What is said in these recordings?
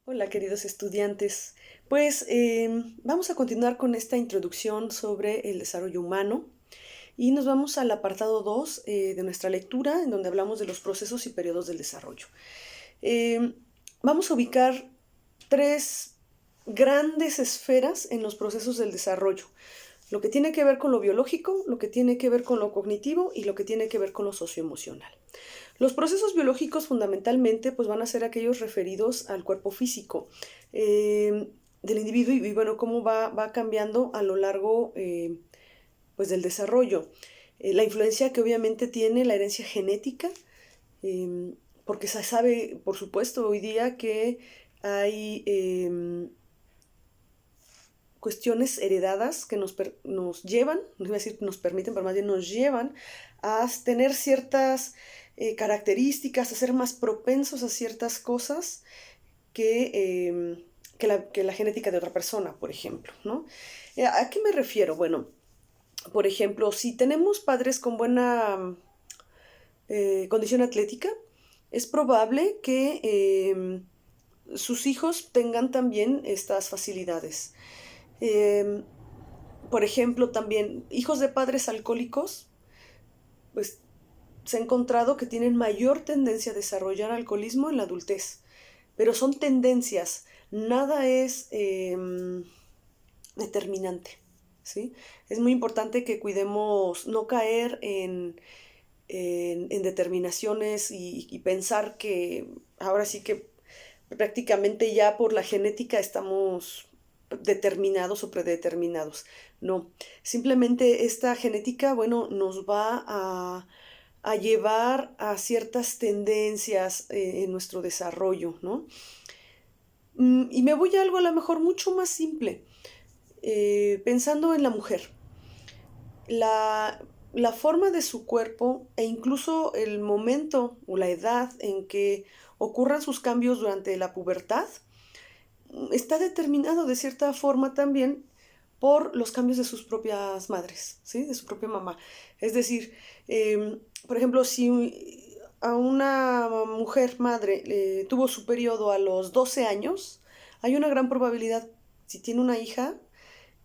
Hola, queridos estudiantes. Pues vamos a continuar con esta introducción sobre el desarrollo humano y nos vamos al apartado 2 de nuestra lectura, en donde hablamos de los procesos y periodos del desarrollo. Eh, Vamos a ubicar tres grandes esferas en los procesos del desarrollo. Lo que tiene que ver con lo biológico, lo que tiene que ver con lo cognitivo y lo que tiene que ver con lo socioemocional. Los procesos biológicos fundamentalmente pues, van a ser aquellos referidos al cuerpo físico del individuo y bueno, cómo va cambiando a lo largo pues, del desarrollo. La influencia que obviamente tiene la herencia genética, porque se sabe, por supuesto, hoy día que hay cuestiones heredadas que nos llevan, no iba a decir nos permiten, pero más bien nos llevan a tener ciertas características, a ser más propensos a ciertas cosas que la genética de otra persona, por ejemplo, ¿no? ¿A qué me refiero? Bueno, por ejemplo, si tenemos padres con buena condición atlética, es probable que sus hijos tengan también estas facilidades. Eh, por ejemplo, también hijos de padres alcohólicos, pues se ha encontrado que tienen mayor tendencia a desarrollar alcoholismo en la adultez, pero son tendencias, nada es determinante, ¿sí? Es muy importante que cuidemos no caer en determinaciones y pensar que ahora sí que prácticamente ya por la genética estamos determinados o predeterminados. No, simplemente esta genética, bueno, nos va a llevar a ciertas tendencias en nuestro desarrollo, ¿no? Y me voy a algo a lo mejor mucho más simple, pensando en la mujer. La, la forma de su cuerpo e incluso el momento o la edad en que ocurran sus cambios durante la pubertad está determinado de cierta forma también por los cambios de sus propias madres, ¿sí? De su propia mamá. Es decir, por ejemplo, si a una mujer madre tuvo su periodo a los 12 años, hay una gran probabilidad, si tiene una hija,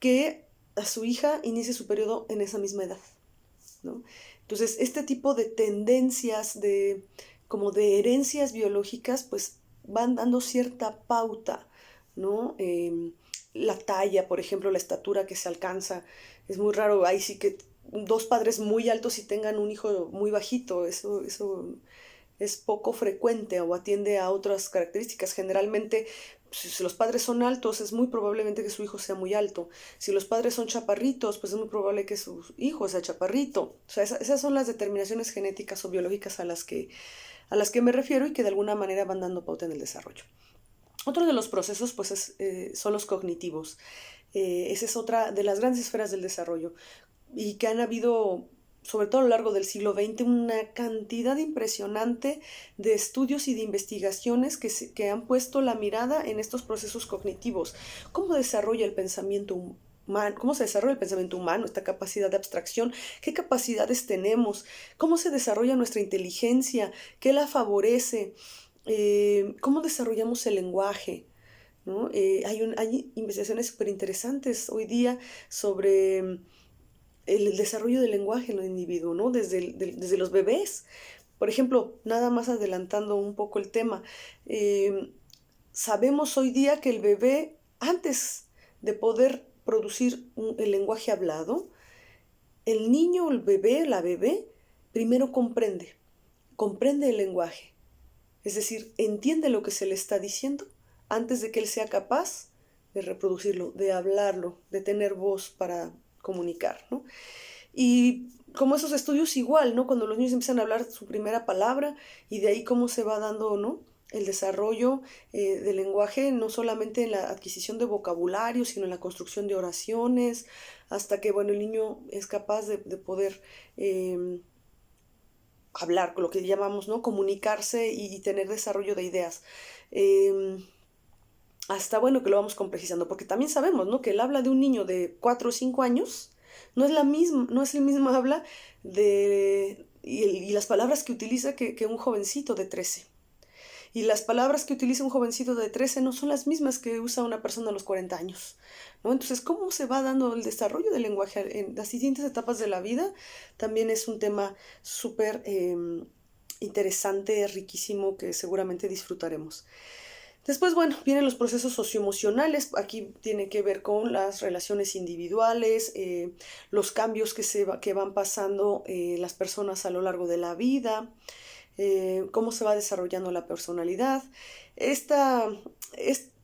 que a su hija inicie su periodo en esa misma edad, ¿no? Entonces, este tipo de tendencias como de herencias biológicas, pues van dando cierta pauta, ¿no? La talla, por ejemplo, la estatura que se alcanza. Es muy raro, ahí sí que dos padres muy altos y tengan un hijo muy bajito, eso es poco frecuente o atiende a otras características. Generalmente, si los padres son altos, es muy probablemente que su hijo sea muy alto. Si los padres son chaparritos, pues es muy probable que su hijo sea chaparrito. O sea, esas son las determinaciones genéticas o biológicas a las que me refiero y que de alguna manera van dando pauta en el desarrollo. Otro de los procesos pues son los cognitivos. Esa es otra de las grandes esferas del desarrollo y que han habido, sobre todo a lo largo del siglo XX, una cantidad impresionante de estudios y de investigaciones que han puesto la mirada en estos procesos cognitivos. ¿Cómo desarrolla el pensamiento humano? ¿Cómo se desarrolla el pensamiento humano, esta capacidad de abstracción? ¿Qué capacidades tenemos? ¿Cómo se desarrolla nuestra inteligencia? ¿Qué la favorece? ¿Cómo desarrollamos el lenguaje? ¿No? Hay investigaciones súper interesantes hoy día sobre el desarrollo del lenguaje en el individuo, ¿no? Desde los bebés. Por ejemplo, nada más adelantando un poco el tema, eh, sabemos hoy día que el bebé, antes de poder producir el lenguaje hablado, el niño, el bebé, la bebé, primero comprende el lenguaje. Es decir, entiende lo que se le está diciendo antes de que él sea capaz de reproducirlo, de hablarlo, de tener voz para comunicar, ¿no? Y como esos estudios igual, ¿no? Cuando los niños empiezan a hablar su primera palabra y de ahí cómo se va dando, ¿no? El desarrollo del lenguaje, no solamente en la adquisición de vocabulario, sino en la construcción de oraciones, hasta que, bueno, el niño es capaz de poder hablar, lo que llamamos, ¿no? Comunicarse y tener desarrollo de ideas. Eh, Hasta, bueno, que lo vamos complejizando, porque también sabemos, ¿no? Que el habla de un niño de 4 o 5 años no es la misma, no es el mismo habla y las palabras que utiliza que un jovencito de 13. Y las palabras que utiliza un jovencito de 13 no son las mismas que usa una persona a los 40 años, ¿no? Entonces, ¿cómo se va dando el desarrollo del lenguaje en las distintas etapas de la vida? También es un tema súper interesante, riquísimo, que seguramente disfrutaremos. Después, bueno, vienen los procesos socioemocionales. Aquí tiene que ver con las relaciones individuales, los cambios que van pasando las personas a lo largo de la vida, cómo se va desarrollando la personalidad.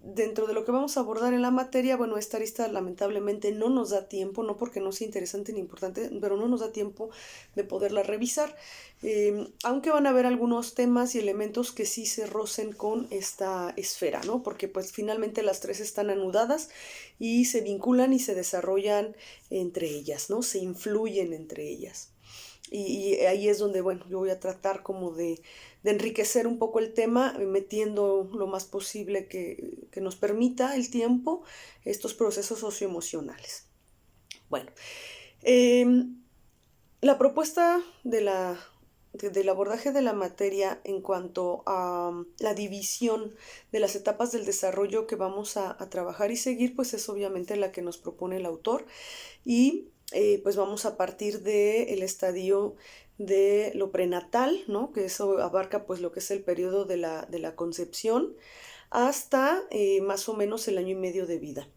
Dentro de lo que vamos a abordar en la materia, bueno, esta arista lamentablemente no nos da tiempo, no porque no sea interesante ni importante, pero no nos da tiempo de poderla revisar, aunque van a haber algunos temas y elementos que sí se rocen con esta esfera, ¿no? Porque pues finalmente las tres están anudadas y se vinculan y se desarrollan entre ellas, ¿no? Se influyen entre ellas. Y ahí es donde, bueno, yo voy a tratar como de enriquecer un poco el tema, metiendo lo más posible que nos permita el tiempo estos procesos socioemocionales. Bueno, la propuesta del abordaje de la materia en cuanto a la división de las etapas del desarrollo que vamos a trabajar y seguir, pues es obviamente la que nos propone el autor y pues vamos a partir del estadio de lo prenatal, ¿no? Que eso abarca pues lo que es el periodo de la concepción hasta más o menos el año y medio de vida.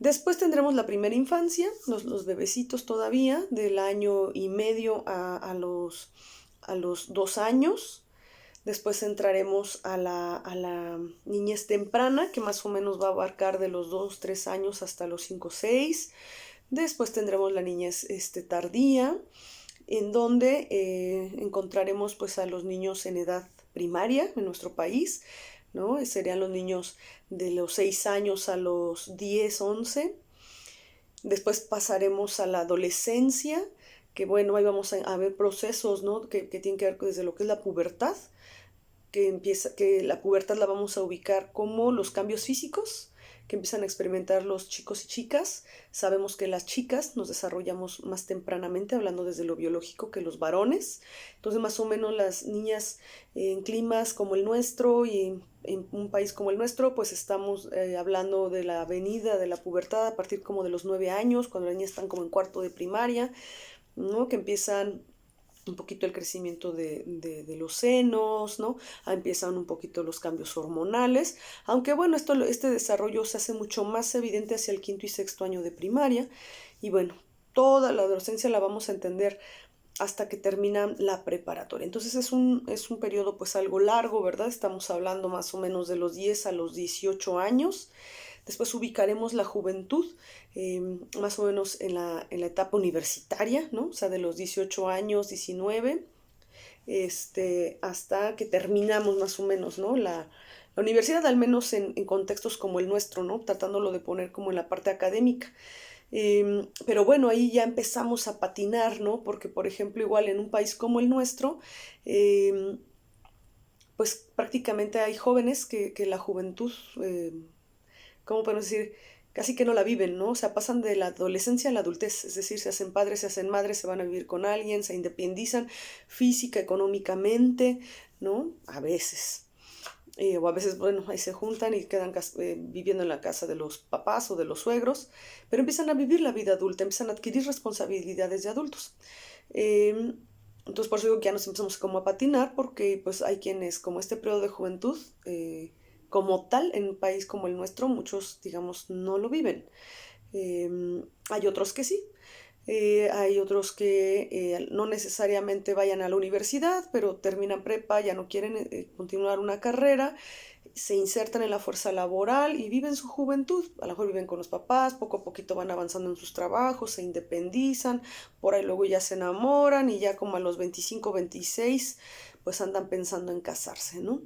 Después tendremos la primera infancia, los bebecitos todavía, del año y medio a los 2 años. Después entraremos a la niñez temprana, que más o menos va a abarcar de los 2, 3 años hasta los 5, 6. Después tendremos la niñez tardía, en donde encontraremos pues a los niños en edad primaria en nuestro país, ¿no? Serían los niños de los 6 años a los 10, 11. Después pasaremos a la adolescencia, que bueno, ahí vamos a ver procesos, ¿no? que tienen que ver desde lo que es la pubertad, que la pubertad la vamos a ubicar como los cambios físicos que empiezan a experimentar los chicos y chicas. Sabemos que las chicas nos desarrollamos más tempranamente, hablando desde lo biológico, que los varones. Entonces, más o menos las niñas en climas como el nuestro y en un país como el nuestro, pues estamos hablando de la venida de la pubertad a partir como de los 9 años, cuando las niñas están como en cuarto de primaria, ¿no? Que empiezan un poquito el crecimiento de los senos, ¿no? Empiezan un poquito los cambios hormonales, aunque bueno, este desarrollo se hace mucho más evidente hacia el quinto y sexto año de primaria, y bueno, toda la adolescencia la vamos a entender hasta que termina la preparatoria. Entonces es un periodo pues algo largo, ¿verdad? Estamos hablando más o menos de los 10 a los 18 años. Después ubicaremos la juventud, más o menos en la etapa universitaria, ¿no? O sea, de los 18 años, 19, hasta que terminamos más o menos, ¿no? La universidad, al menos en contextos como el nuestro, ¿no? Tratándolo de poner como en la parte académica. Pero bueno, ahí ya empezamos a patinar, ¿no? Porque, por ejemplo, igual en un país como el nuestro, pues prácticamente hay jóvenes que la juventud, ¿cómo podemos decir? Casi que no la viven, ¿no? O sea, pasan de la adolescencia a la adultez, es decir, se hacen padres, se hacen madres, se van a vivir con alguien, se independizan física, económicamente, ¿no? A veces. O a veces, bueno, ahí se juntan y quedan viviendo en la casa de los papás o de los suegros, pero empiezan a vivir la vida adulta, empiezan a adquirir responsabilidades de adultos. Entonces, por eso digo que ya nos empezamos como a patinar, porque pues hay quienes, como este periodo de juventud, como tal, en un país como el nuestro, muchos, digamos, no lo viven. Hay otros que sí. Hay otros que no necesariamente vayan a la universidad, pero terminan prepa, ya no quieren continuar una carrera, se insertan en la fuerza laboral y viven su juventud. A lo mejor viven con los papás, poco a poquito van avanzando en sus trabajos, se independizan, por ahí luego ya se enamoran y ya como a los 25, 26, pues andan pensando en casarse, ¿no?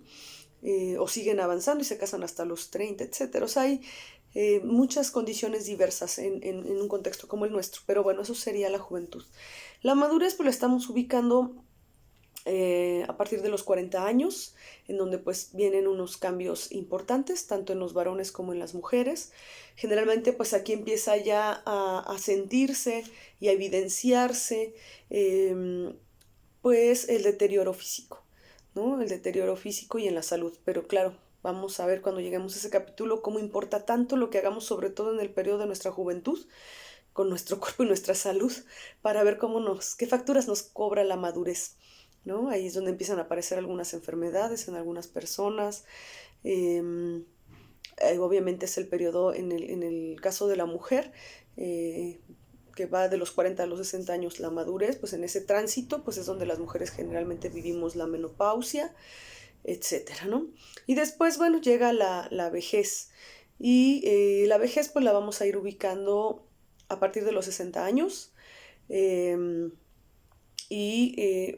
O siguen avanzando y se casan hasta los 30, etcétera. O sea, hay muchas condiciones diversas en un contexto como el nuestro, pero bueno, eso sería la juventud. La madurez pues la estamos ubicando a partir de los 40 años, en donde pues vienen unos cambios importantes, tanto en los varones como en las mujeres. Generalmente pues aquí empieza ya a sentirse y a evidenciarse pues el deterioro físico, ¿no? El deterioro físico y en la salud. Pero claro, vamos a ver cuando lleguemos a ese capítulo cómo importa tanto lo que hagamos, sobre todo en el periodo de nuestra juventud, con nuestro cuerpo y nuestra salud, para ver qué facturas nos cobra la madurez, ¿no? Ahí es donde empiezan a aparecer algunas enfermedades en algunas personas. Eh, Obviamente es el periodo en el caso de la mujer, que va de los 40 a los 60 años la madurez, pues en ese tránsito pues es donde las mujeres generalmente vivimos la menopausia, etcétera, ¿no? Y después, bueno, llega la vejez. Y la vejez pues la vamos a ir ubicando a partir de los 60 años. Eh,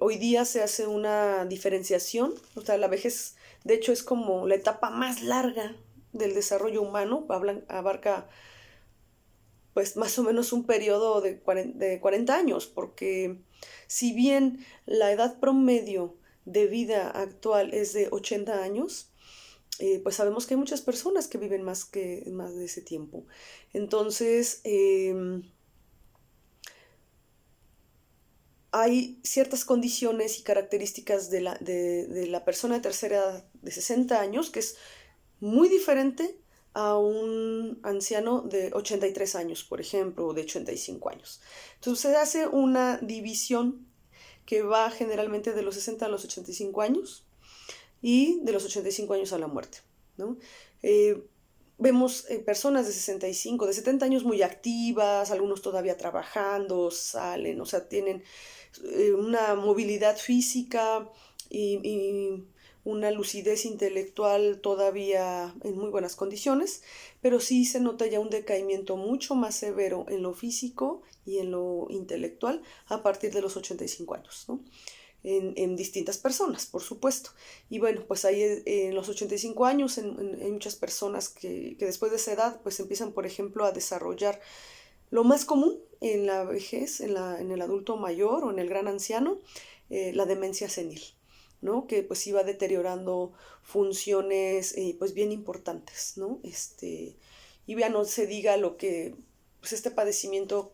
Hoy día se hace una diferenciación, o sea, la vejez de hecho es como la etapa más larga del desarrollo humano, abarca pues más o menos un periodo de 40 años, porque si bien la edad promedio de vida actual es de 80 años, pues sabemos que hay muchas personas que viven más de ese tiempo. Entonces, hay ciertas condiciones y características de la persona de tercera edad de 60 años que es muy diferente a un anciano de 83 años, por ejemplo, o de 85 años. Entonces se hace una división que va generalmente de los 60 a los 85 años y de los 85 años a la muerte, ¿no? Vemos personas de 65, de 70 años muy activas, algunos todavía trabajando, salen, o sea, tienen una movilidad física y una lucidez intelectual todavía en muy buenas condiciones, pero sí se nota ya un decaimiento mucho más severo en lo físico y en lo intelectual a partir de los 85 años, ¿no? En distintas personas, por supuesto. Y bueno, pues ahí en los 85 años hay muchas personas que después de esa edad pues empiezan, por ejemplo, a desarrollar lo más común en la vejez, en el adulto mayor o en el gran anciano, la demencia senil, ¿no? Que pues iba deteriorando funciones pues bien importantes, ¿no? Y ya no se diga lo que, pues este padecimiento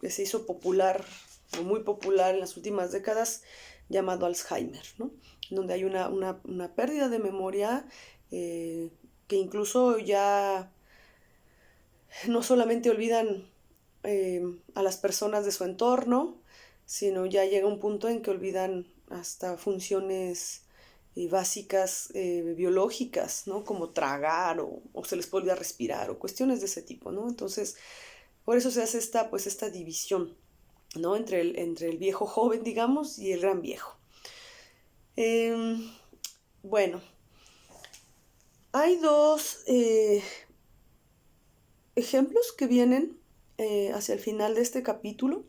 que se hizo popular o muy popular en las últimas décadas, llamado Alzheimer, ¿no? Donde hay una pérdida de memoria que incluso ya no solamente olvidan a las personas de su entorno, sino ya llega un punto en que olvidan hasta funciones básicas biológicas, ¿no? Como tragar o se les puede olvidar respirar o cuestiones de ese tipo, ¿no? Entonces, por eso se hace esta división, ¿no? Entre el viejo joven, digamos, y el gran viejo. Bueno, hay dos ejemplos que vienen hacia el final de este capítulo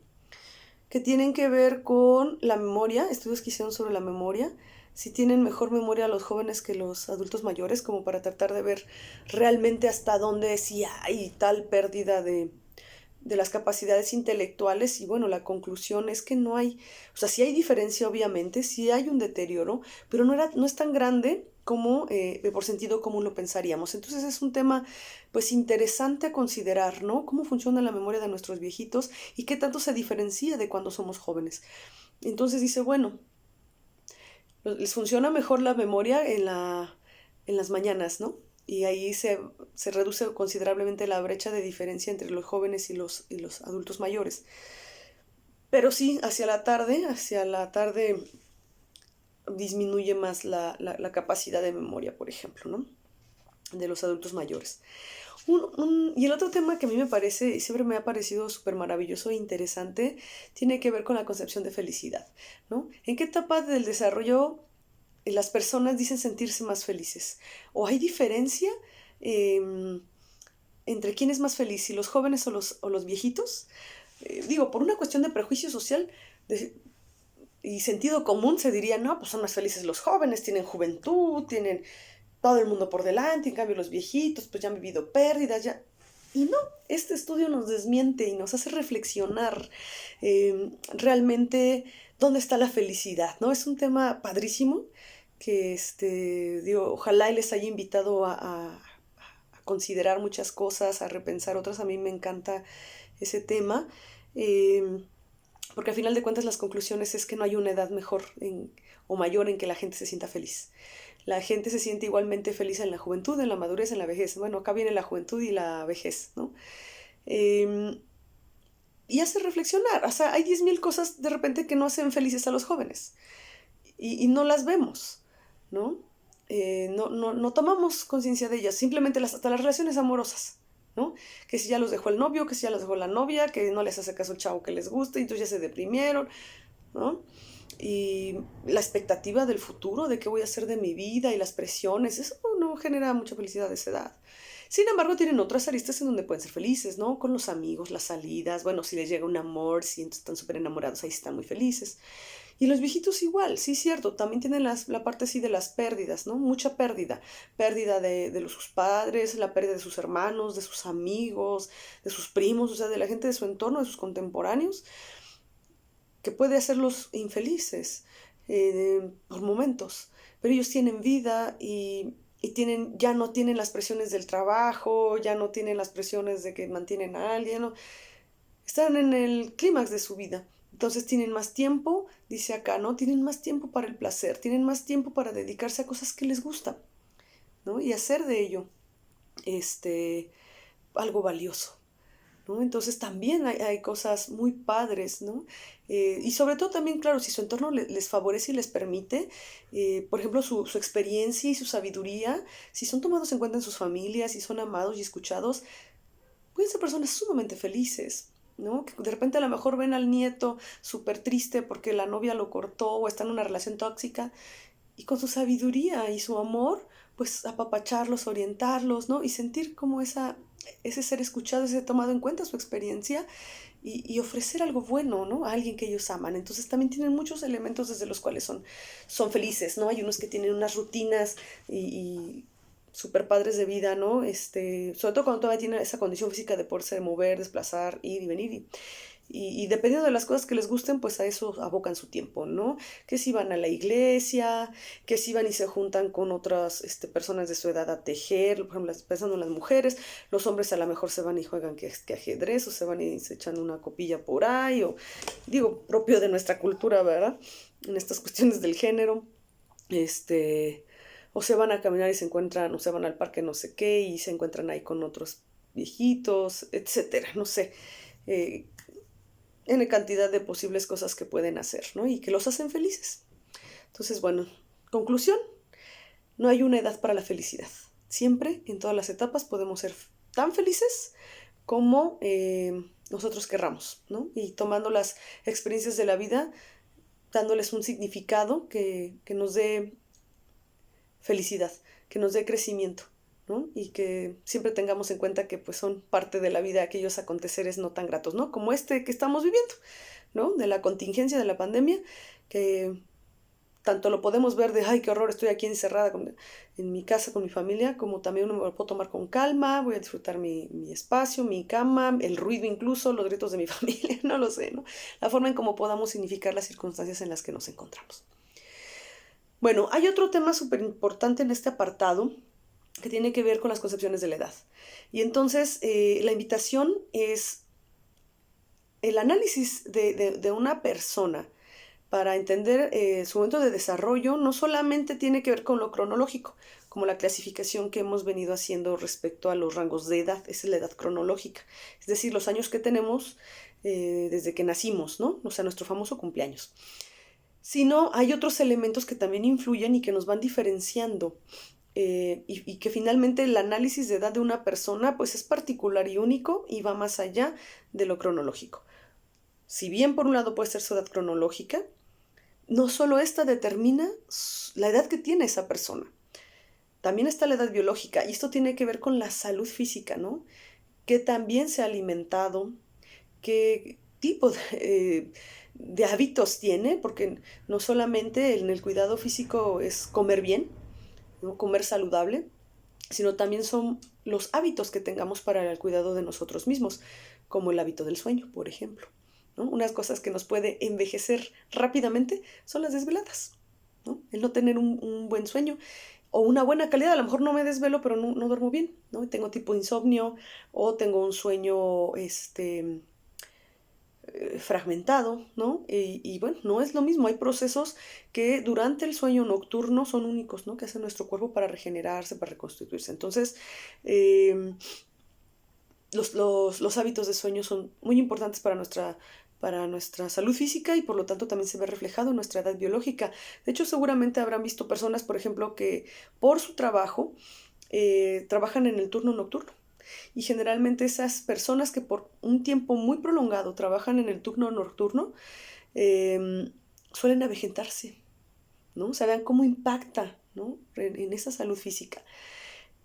que tienen que ver con la memoria, estudios que hicieron sobre la memoria, si tienen mejor memoria los jóvenes que los adultos mayores, como para tratar de ver realmente hasta dónde sí hay tal pérdida de las capacidades intelectuales. Y bueno, la conclusión es que no hay, o sea, sí hay diferencia obviamente, sí hay un deterioro, pero no es tan grande como por sentido común lo pensaríamos. Entonces es un tema pues interesante a considerar, ¿no? Cómo funciona la memoria de nuestros viejitos y qué tanto se diferencia de cuando somos jóvenes. Entonces dice, bueno, les funciona mejor la memoria en las mañanas, ¿no? Y ahí se reduce considerablemente la brecha de diferencia entre los jóvenes y los adultos mayores. Pero sí, hacia la tarde disminuye más la capacidad de memoria, por ejemplo, ¿no? De los adultos mayores. Y el otro tema que a mí me parece, y siempre me ha parecido súper maravilloso e interesante, tiene que ver con la concepción de felicidad, ¿no? ¿En qué etapa del desarrollo las personas dicen sentirse más felices? ¿O hay diferencia eh, entre quién es más feliz, si los jóvenes o los viejitos? Digo, por una cuestión de prejuicio social y sentido común se diría, no, pues son más felices los jóvenes, tienen juventud, tienen todo el mundo por delante, en cambio los viejitos pues ya han vivido pérdidas, ya... Y no, este estudio nos desmiente y nos hace reflexionar realmente dónde está la felicidad, ¿no? Es un tema padrísimo que, digo, ojalá y les haya invitado a considerar muchas cosas, a repensar otras. A mí me encanta ese tema. porque al final de cuentas las conclusiones es que no hay una edad mejor o mayor en que la gente se sienta feliz. La gente se siente igualmente feliz en la juventud, en la madurez, en la vejez. Bueno, acá viene la juventud y la vejez, ¿no? Eh, y hace reflexionar. O sea, hay 10.000 cosas de repente que no hacen felices a los jóvenes y no las vemos, ¿no? No tomamos conciencia de ellas, simplemente hasta las relaciones amorosas, ¿no? Que si ya los dejó el novio, que si ya los dejó la novia, que no les hace caso el chavo que les gusta y entonces ya se deprimieron, ¿no? Y la expectativa del futuro, de qué voy a hacer de mi vida y las presiones, eso no genera mucha felicidad a esa edad. Sin embargo, tienen otras aristas en donde pueden ser felices, ¿no? Con los amigos, las salidas, bueno, si les llega un amor, si están súper enamorados, ahí están muy felices. Y los viejitos igual, sí, cierto, también tienen la parte así de las pérdidas, ¿no? Mucha pérdida. Pérdida de sus padres, la pérdida de sus hermanos, de sus amigos, de sus primos, o sea, de la gente de su entorno, de sus contemporáneos, que puede hacerlos infelices por momentos. Pero ellos tienen vida y ya no tienen las presiones del trabajo, ya no tienen las presiones de que mantienen a alguien, ¿no? Están en el clímax de su vida. Entonces tienen más tiempo, dice acá, ¿no? Tienen más tiempo para el placer, tienen más tiempo para dedicarse a cosas que les gustan, ¿no? Y hacer de ello este, algo valioso, ¿no? Entonces también hay cosas muy padres, ¿no? Y sobre todo también, claro, si su entorno les favorece y les permite, por ejemplo, su experiencia y su sabiduría, si son tomados en cuenta en sus familias, si son amados y escuchados, pueden ser personas sumamente felices, ¿no? Que de repente a lo mejor ven al nieto súper triste porque la novia lo cortó o está en una relación tóxica y con su sabiduría y su amor, pues apapacharlos, orientarlos, ¿no? Y sentir como ese ser escuchado, ese tomado en cuenta su experiencia y ofrecer algo bueno, ¿no? A alguien que ellos aman. Entonces también tienen muchos elementos desde los cuales son felices, ¿no? Hay unos que tienen unas rutinas y super padres de vida, ¿no? Sobre todo cuando todavía tienen esa condición física de poderse mover, desplazar, ir y venir. Y dependiendo de las cosas que les gusten, pues a eso abocan su tiempo, ¿no? Que si van a la iglesia, que si van y se juntan con otras personas de su edad a tejer, por ejemplo, pensando en las mujeres, los hombres a lo mejor se van y juegan que ajedrez, o se van y se echan una copilla por ahí, o digo, propio de nuestra cultura, ¿verdad? En estas cuestiones del género, o se van a caminar y se encuentran, o se van al parque no sé qué, y se encuentran ahí con otros viejitos, etcétera, no sé. Eh, N cantidad de posibles cosas que pueden hacer, ¿no? Y que los hacen felices. Entonces, bueno, conclusión, no hay una edad para la felicidad. Siempre, en todas las etapas, podemos ser tan felices como nosotros querramos, ¿no? Y tomando las experiencias de la vida, dándoles un significado que nos dé felicidad, que nos dé crecimiento, ¿no? Y que siempre tengamos en cuenta que pues son parte de la vida aquellos aconteceres no tan gratos, ¿no? Como este que estamos viviendo, ¿no? De la contingencia de la pandemia, que tanto lo podemos ver de, ay, qué horror, estoy aquí encerrada en mi casa con mi familia, como también uno me lo puedo tomar con calma, voy a disfrutar mi espacio, mi cama, el ruido incluso, los gritos de mi familia, no lo sé, ¿no? La forma en cómo podamos significar las circunstancias en las que nos encontramos. Bueno, hay otro tema súper importante en este apartado que tiene que ver con las concepciones de la edad. Y entonces la invitación es el análisis de una persona para entender su momento de desarrollo. No solamente tiene que ver con lo cronológico, como la clasificación que hemos venido haciendo respecto a los rangos de edad, esa es la edad cronológica, es decir, los años que tenemos desde que nacimos, ¿no? O sea, nuestro famoso cumpleaños. Sino hay otros elementos que también influyen y que nos van diferenciando. Y que finalmente el análisis de edad de una persona pues es particular y único y va más allá de lo cronológico. Si bien por un lado puede ser su edad cronológica, no solo esta determina la edad que tiene esa persona, también está la edad biológica y esto tiene que ver con la salud física, ¿no? Que también se ha alimentado, qué tipo de hábitos tiene, porque no solamente en el cuidado físico es comer bien, ¿no? Comer saludable, sino también son los hábitos que tengamos para el cuidado de nosotros mismos, como el hábito del sueño, por ejemplo, ¿no? Unas cosas que nos puede envejecer rápidamente son las desveladas, ¿no? El no tener un buen sueño o una buena calidad, a lo mejor no me desvelo, pero no duermo bien, ¿no? Tengo tipo insomnio o tengo un sueño fragmentado, ¿no? Y bueno, no es lo mismo. Hay procesos que durante el sueño nocturno son únicos, ¿no? Que hace nuestro cuerpo para regenerarse, para reconstituirse. Entonces, eh, los hábitos de sueño son muy importantes para nuestra salud física y por lo tanto también se ve reflejado en nuestra edad biológica. De hecho, seguramente habrán visto personas, por ejemplo, que por su trabajo trabajan en el turno nocturno. Y generalmente esas personas que por un tiempo muy prolongado trabajan en el turno nocturno suelen avejentarse, ¿no? O sea, vean cómo impacta, ¿no? En esa salud física.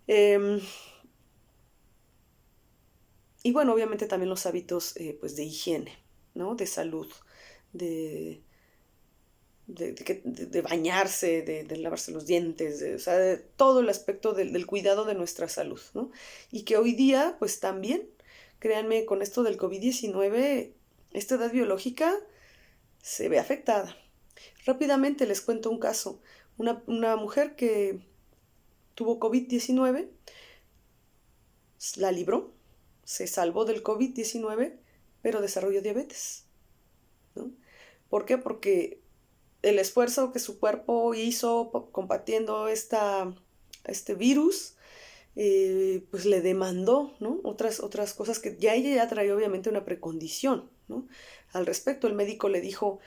Eh, y bueno, obviamente también los hábitos pues de higiene, ¿no? De salud, de, de bañarse, de lavarse los dientes, o sea, de todo el aspecto del cuidado de nuestra salud, ¿no? Y que hoy día, pues también, créanme, con esto del COVID-19, esta edad biológica se ve afectada. Rápidamente les cuento un caso. Una mujer que tuvo COVID-19, la libró, se salvó del COVID-19, pero desarrolló diabetes, ¿no? ¿Por qué? Porque el esfuerzo que su cuerpo hizo combatiendo este virus, pues le demandó, ¿no? Otras cosas que ya ella ya traía obviamente una precondición, ¿no? Al respecto, el médico le dijo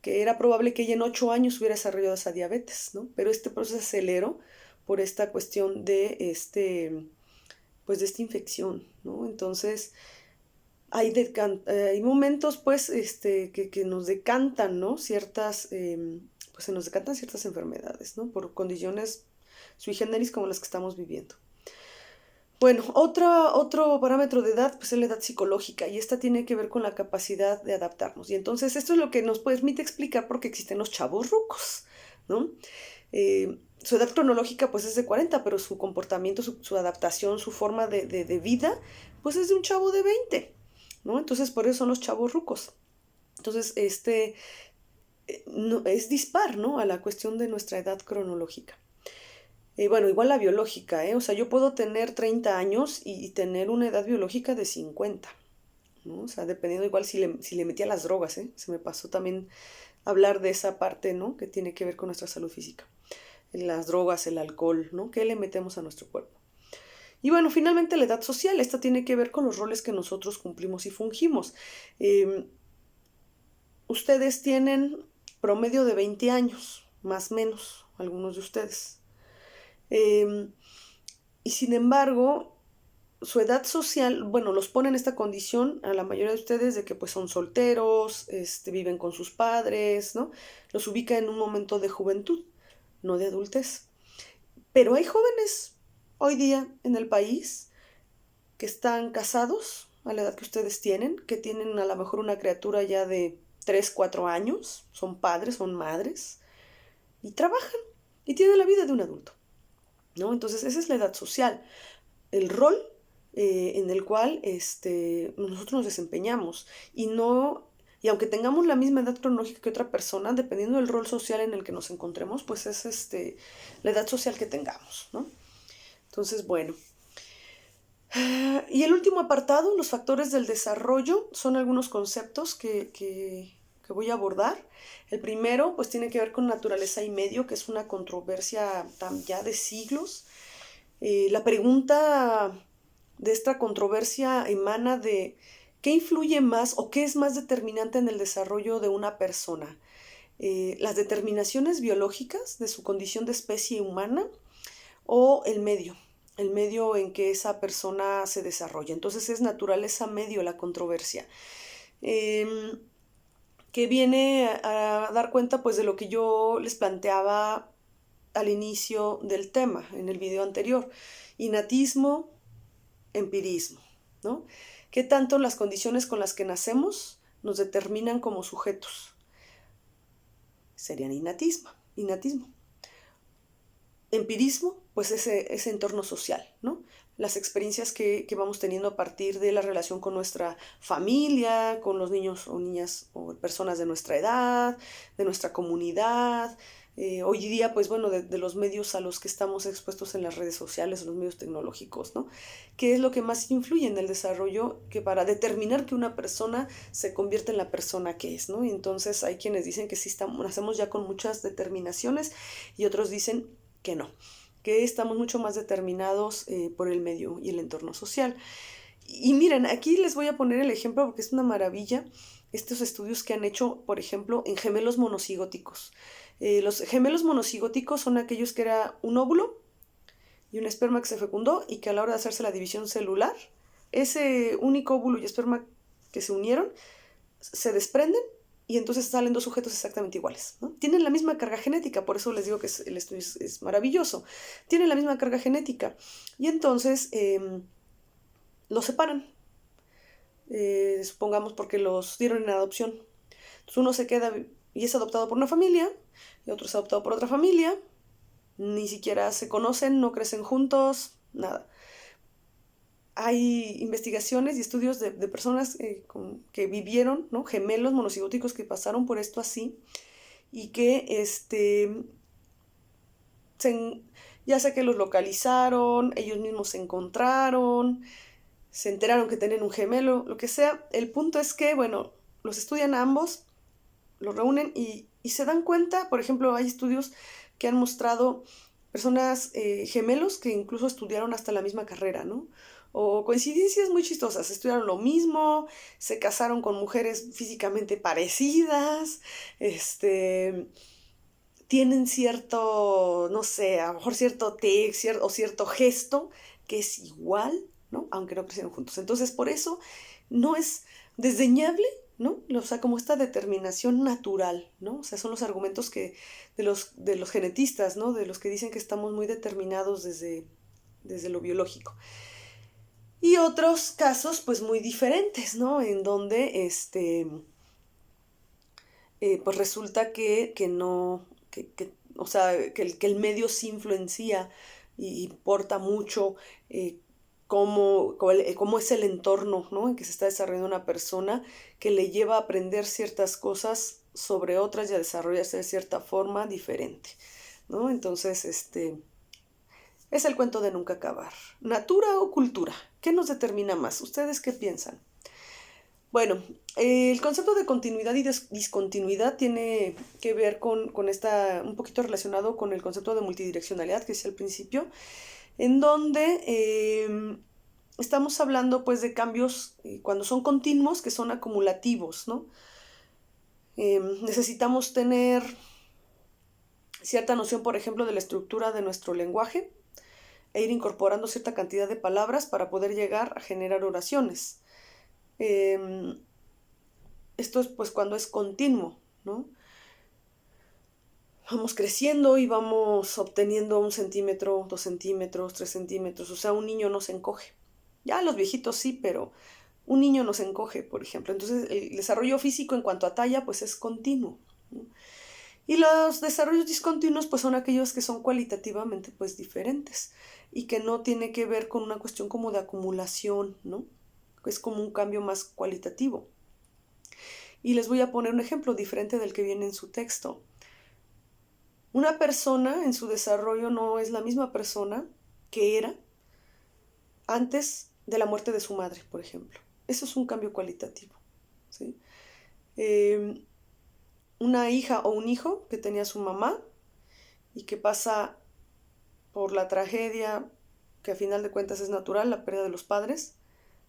que era probable que ella en 8 años hubiera desarrollado esa diabetes, ¿no? Pero este proceso se aceleró por esta cuestión pues de esta infección, ¿no? Entonces, hay momentos, pues, que nos decantan, ¿no? Pues se nos decantan ciertas enfermedades, ¿no? Por condiciones sui generis como las que estamos viviendo. Bueno, otro parámetro de edad, pues es la edad psicológica, y esta tiene que ver con la capacidad de adaptarnos. Y entonces esto es lo que nos permite explicar por qué existen los chavos rucos, ¿no? Su edad cronológica pues es de 40, pero su comportamiento, su adaptación, su forma de vida, pues es de un chavo de 20, ¿no? Entonces por eso son los chavos rucos. Entonces, no, es dispar, ¿no? A la cuestión de nuestra edad cronológica. Bueno, igual la biológica, ¿eh? O sea, yo puedo tener 30 años y tener una edad biológica de 50, ¿no? O sea, dependiendo igual si le metía las drogas, ¿eh? Se me pasó también hablar de esa parte, ¿no? Que tiene que ver con nuestra salud física. Las drogas, el alcohol, ¿no? ¿Qué le metemos a nuestro cuerpo? Y bueno, finalmente la edad social, esta tiene que ver con los roles que nosotros cumplimos y fungimos. Ustedes tienen promedio de 20 años, más o menos, algunos de ustedes. Y sin embargo, su edad social, bueno, los pone en esta condición a la mayoría de ustedes de que pues son solteros, viven con sus padres, ¿no? Los ubica en un momento de juventud, no de adultez. Pero hay jóvenes hoy día en el país que están casados a la edad que ustedes tienen, que tienen a lo mejor una criatura ya de 3 4 años, son padres, son madres, y trabajan y tienen la vida de un adulto, ¿no? Entonces esa es la edad social, el rol en el cual nosotros nos desempeñamos y no... Y aunque tengamos la misma edad cronológica que otra persona, dependiendo del rol social en el que nos encontremos, pues es la edad social que tengamos, ¿no? Entonces, bueno. Y el último apartado, los factores del desarrollo, son algunos conceptos que voy a abordar. El primero, pues tiene que ver con naturaleza y medio, que es una controversia ya de siglos. La pregunta de esta controversia emana de qué influye más o qué es más determinante en el desarrollo de una persona. Las determinaciones biológicas de su condición de especie humana o el medio en que esa persona se desarrolla. Entonces es naturaleza medio la controversia, que viene a dar cuenta pues de lo que yo les planteaba al inicio del tema, en el video anterior, innatismo, empirismo, ¿no? ¿Qué tanto las condiciones con las que nacemos nos determinan como sujetos? Serían innatismo. Empirismo, pues ese entorno social, ¿no? Las experiencias que vamos teniendo a partir de la relación con nuestra familia, con los niños o niñas o personas de nuestra edad, de nuestra comunidad, hoy día, pues bueno, de los medios a los que estamos expuestos en las redes sociales, en los medios tecnológicos, ¿no? ¿Qué es lo que más influye en el desarrollo que para determinar que una persona se convierte en la persona que es, ¿no? Y entonces hay quienes dicen que sí nacemos ya con muchas determinaciones y otros dicen que no, que estamos mucho más determinados por el medio y el entorno social. Y miren, aquí les voy a poner el ejemplo porque es una maravilla estos estudios que han hecho, por ejemplo, en gemelos monocigóticos. Los gemelos monocigóticos son aquellos que era un óvulo y un esperma que se fecundó y que a la hora de hacerse la división celular, ese único óvulo y esperma que se unieron se desprenden y entonces salen dos sujetos exactamente iguales, ¿no? Tienen la misma carga genética, por eso les digo que el estudio es maravilloso. Tienen la misma carga genética y entonces los separan, supongamos porque los dieron en adopción. Entonces uno se queda y es adoptado por una familia y otro es adoptado por otra familia, ni siquiera se conocen, no crecen juntos, nada. Hay investigaciones y estudios de personas que vivieron, ¿no? Gemelos monocigóticos que pasaron por esto así y que ya sea que los localizaron, ellos mismos se encontraron, se enteraron que tenían un gemelo, lo que sea. El punto es que, bueno, los estudian a ambos, los reúnen y se dan cuenta, por ejemplo, hay estudios que han mostrado personas gemelos que incluso estudiaron hasta la misma carrera, ¿no? O coincidencias muy chistosas, estudiaron lo mismo, se casaron con mujeres físicamente parecidas, tienen cierto, no sé, a lo mejor cierto tic o cierto gesto que es igual, ¿no? Aunque no crecieron juntos. Entonces, por eso no es desdeñable, ¿no? O sea, como esta determinación natural, ¿no? O sea, son los argumentos que de los genetistas, ¿no? De los que dicen que estamos muy determinados desde lo biológico. Y otros casos, pues muy diferentes, ¿no? En donde, pues resulta que no, o sea, que el medio sí influencia y importa mucho cómo es el entorno, ¿no? En que se está desarrollando una persona que le lleva a aprender ciertas cosas sobre otras y a desarrollarse de cierta forma diferente, ¿no? Entonces, es el cuento de nunca acabar. ¿Natura o cultura? ¿Qué nos determina más? ¿Ustedes qué piensan? Bueno, el concepto de continuidad y discontinuidad tiene que ver con un poquito relacionado con el concepto de multidireccionalidad que decía al principio, en donde estamos hablando pues de cambios cuando son continuos que son acumulativos, ¿no? Necesitamos tener cierta noción, por ejemplo, de la estructura de nuestro lenguaje e ir incorporando cierta cantidad de palabras para poder llegar a generar oraciones. Esto es pues cuando es continuo, ¿no? Vamos creciendo y vamos obteniendo 1 centímetro, 2 centímetros, 3 centímetros. O sea, un niño no se encoge. Ya los viejitos sí, pero un niño no se encoge, por ejemplo. Entonces el desarrollo físico en cuanto a talla pues es continuo, ¿no? Y los desarrollos discontinuos pues son aquellos que son cualitativamente pues diferentes y que no tiene que ver con una cuestión como de acumulación, ¿no? Es como un cambio más cualitativo. Y les voy a poner un ejemplo diferente del que viene en su texto. Una persona en su desarrollo no es la misma persona que era antes de la muerte de su madre, por ejemplo. Eso es un cambio cualitativo, ¿sí? Una hija o un hijo que tenía su mamá y que pasa por la tragedia, que a final de cuentas es natural, la pérdida de los padres,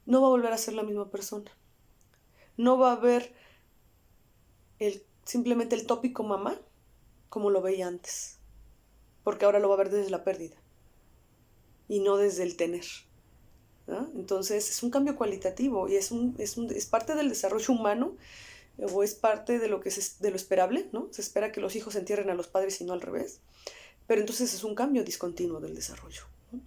no va a volver a ser la misma persona. No va a ver simplemente el tópico mamá como lo veía antes, porque ahora lo va a ver desde la pérdida y no desde el tener, ¿no? Entonces es un cambio cualitativo y es parte del desarrollo humano o es parte de de lo esperable, ¿no? Se espera que los hijos entierren a los padres y no al revés, pero entonces es un cambio discontinuo del desarrollo, ¿no?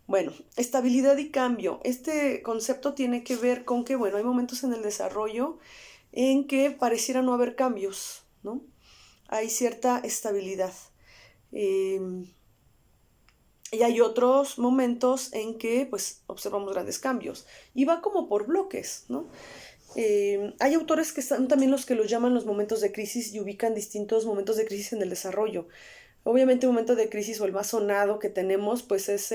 Bueno, estabilidad y cambio. Este concepto tiene que ver con que, bueno, hay momentos en el desarrollo en que pareciera no haber cambios, ¿no? Hay cierta estabilidad. Y hay otros momentos en que pues observamos grandes cambios y va como por bloques, ¿no? Hay autores que están también los que los llaman los momentos de crisis y ubican distintos momentos de crisis en el desarrollo. Obviamente un momento de crisis o el más sonado que tenemos pues es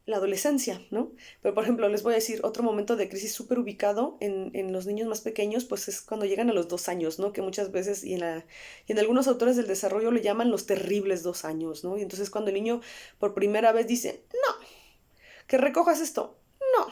la adolescencia, ¿no? Pero por ejemplo les voy a decir otro momento de crisis súper ubicado en los niños más pequeños pues es cuando llegan a los 2 años, ¿no? Que muchas veces y en algunos autores del desarrollo le llaman los terribles 2 años, ¿no? Y entonces cuando el niño por primera vez dice, no, que recojas esto, no,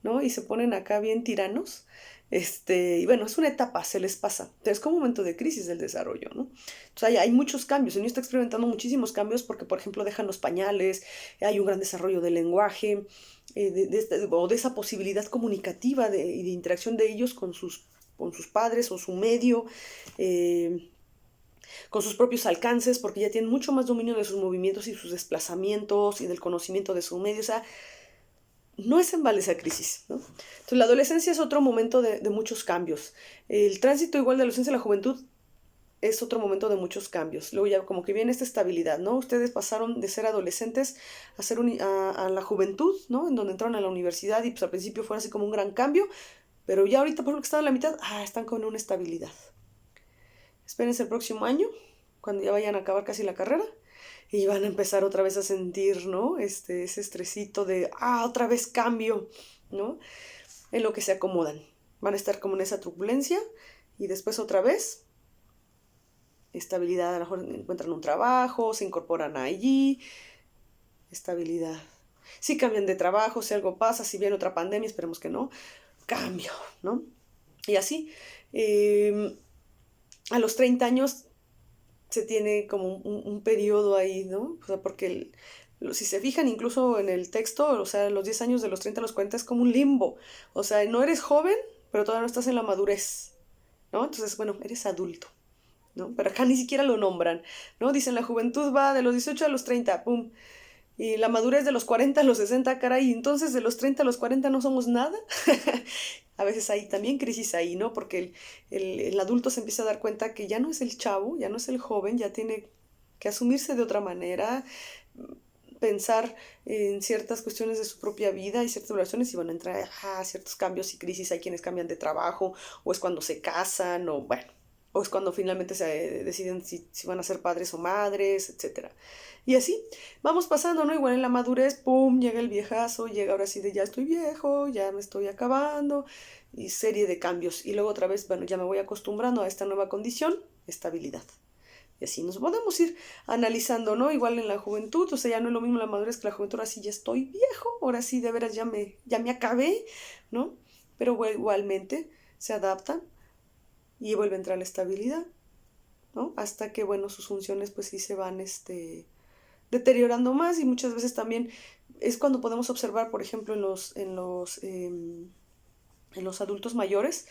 ¿no? Y se ponen acá bien tiranos. Y bueno, es una etapa, se les pasa. Entonces, es como un momento de crisis del desarrollo, ¿no? Entonces, hay muchos cambios. El niño está experimentando muchísimos cambios porque, por ejemplo, dejan los pañales, hay un gran desarrollo del lenguaje, o de esa posibilidad comunicativa y de interacción de ellos con sus padres o su medio, con sus propios alcances, porque ya tienen mucho más dominio de sus movimientos y sus desplazamientos y del conocimiento de su medio. O sea, no es en vano esa crisis, ¿no? Entonces la adolescencia es otro momento de muchos cambios. El tránsito igual de la adolescencia a la juventud es otro momento de muchos cambios. Luego ya como que viene esta estabilidad, ¿no? Ustedes pasaron de ser adolescentes a la juventud, ¿no? En donde entraron a la universidad y pues al principio fue así como un gran cambio, pero ya ahorita por lo que están a la mitad, están con una estabilidad. Espérense el próximo año, cuando ya vayan a acabar casi la carrera, y van a empezar otra vez a sentir, ¿no? Ese estresito de, otra vez cambio, ¿no? En lo que se acomodan. Van a estar como en esa turbulencia y después otra vez estabilidad, a lo mejor encuentran un trabajo, se incorporan allí, estabilidad. Si cambian de trabajo, si algo pasa, si viene otra pandemia, esperemos que no, cambio, ¿no? Y así, a los 30 años se tiene como un periodo ahí, ¿no? O sea, porque si se fijan incluso en el texto, o sea, los 10 años de los 30 a los 40 es como un limbo. O sea, no eres joven, pero todavía no estás en la madurez, ¿no? Entonces, bueno, eres adulto, ¿no? Pero acá ni siquiera lo nombran, ¿no? Dicen la juventud va de los 18 a los 30, ¡pum! Y la madurez de los 40 a los 60, caray, entonces de los 30 a los 40 no somos nada. A veces hay también crisis ahí, ¿no? Porque el adulto se empieza a dar cuenta que ya no es el chavo, ya no es el joven, ya tiene que asumirse de otra manera, pensar en ciertas cuestiones de su propia vida y ciertas relaciones y van a entrar a ciertos cambios y crisis. Hay quienes cambian de trabajo o es cuando se casan o bueno, o es cuando finalmente se deciden si van a ser padres o madres, etcétera. Y así, vamos pasando, ¿no? Igual en la madurez, pum, llega el viejazo, llega ahora sí de ya estoy viejo, ya me estoy acabando, y serie de cambios. Y luego otra vez, bueno, ya me voy acostumbrando a esta nueva condición, estabilidad. Y así nos podemos ir analizando, ¿no? Igual en la juventud, o sea, ya no es lo mismo la madurez que la juventud, ahora sí ya estoy viejo, ahora sí de veras ya me acabé, ¿no? Pero igualmente se adaptan y vuelve a entrar la estabilidad, ¿no? Hasta que, bueno, sus funciones pues sí se van, deteriorando más y muchas veces también es cuando podemos observar, por ejemplo, en los adultos mayores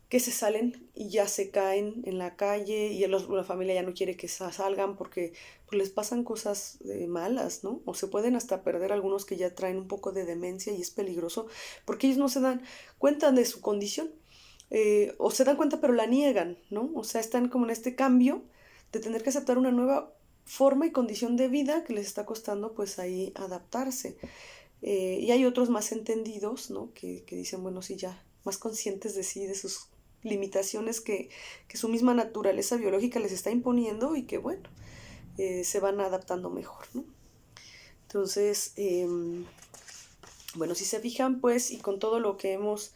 que se salen y ya se caen en la calle y la familia ya no quiere que salgan porque pues, les pasan cosas malas, ¿no? O se pueden hasta perder algunos que ya traen un poco de demencia y es peligroso porque ellos no se dan cuenta de su condición. O se dan cuenta pero la niegan, ¿no? O sea, están como en este cambio de tener que aceptar una nueva forma y condición de vida que les está costando pues ahí adaptarse. Y hay otros más entendidos, ¿no? Que dicen, bueno, sí, ya más conscientes de sí, de sus limitaciones que su misma naturaleza biológica les está imponiendo y que, bueno, se van adaptando mejor, ¿no? Entonces, bueno, si se fijan, pues, y con todo lo que hemos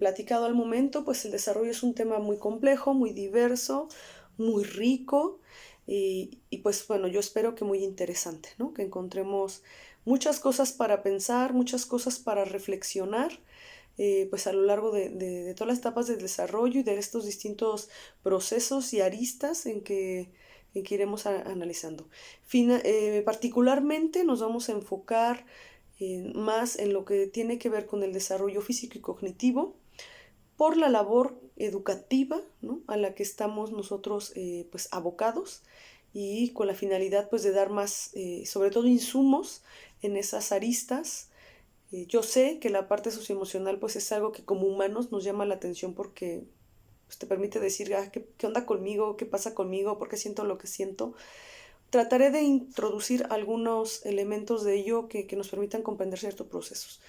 platicado al momento, pues el desarrollo es un tema muy complejo, muy diverso, muy rico y pues bueno, yo espero que muy interesante, ¿no? Que encontremos muchas cosas para pensar, muchas cosas para reflexionar, pues a lo largo de todas las etapas del desarrollo y de estos distintos procesos y aristas en que iremos analizando. Particularmente nos vamos a enfocar más en lo que tiene que ver con el desarrollo físico y cognitivo por la labor educativa, ¿no? A la que estamos nosotros pues abocados y con la finalidad pues de dar más, sobre todo insumos en esas aristas. Yo sé que la parte socioemocional pues es algo que como humanos nos llama la atención porque pues, te permite decir, ¿qué onda conmigo? ¿Qué pasa conmigo? ¿Por qué siento lo que siento? Trataré de introducir algunos elementos de ello que nos permitan comprender ciertos procesos.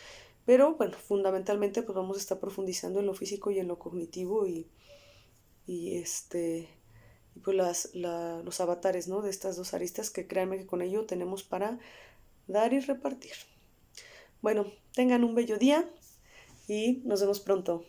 Pero bueno, fundamentalmente pues vamos a estar profundizando en lo físico y en lo cognitivo y y pues los avatares, ¿no? De estas dos aristas que créanme que con ello tenemos para dar y repartir. Bueno, tengan un bello día y nos vemos pronto.